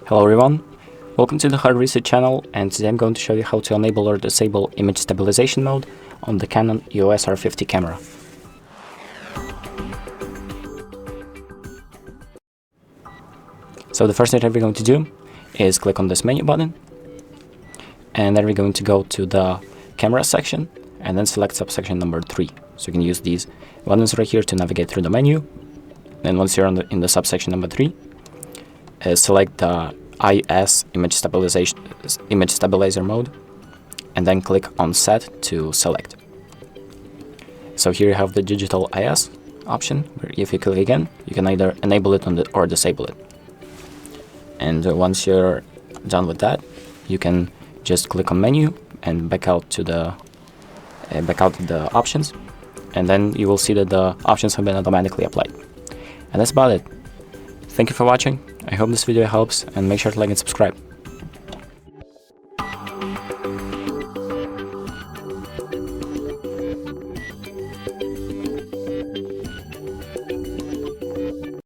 Hello everyone, welcome to the HardReset channel, and today I'm going to show you how to enable or disable image stabilization mode on the Canon EOS R50 camera. So the first thing that we're going to do is click on this menu button, and then we're going to go to the camera section and then select subsection number 3. So you can use these buttons right here to navigate through the menu. Then once you're in the subsection number 3, select the IS image stabilizer mode, and then click on set to select. So here you have the digital IS option, where if you click again, you can either enable it or disable it. And once you're done with that, you can just click on menu and back out to the options, and then you will see that the options have been automatically applied. And that's about it. Thank you for watching. I hope this video helps, and make sure to like and subscribe.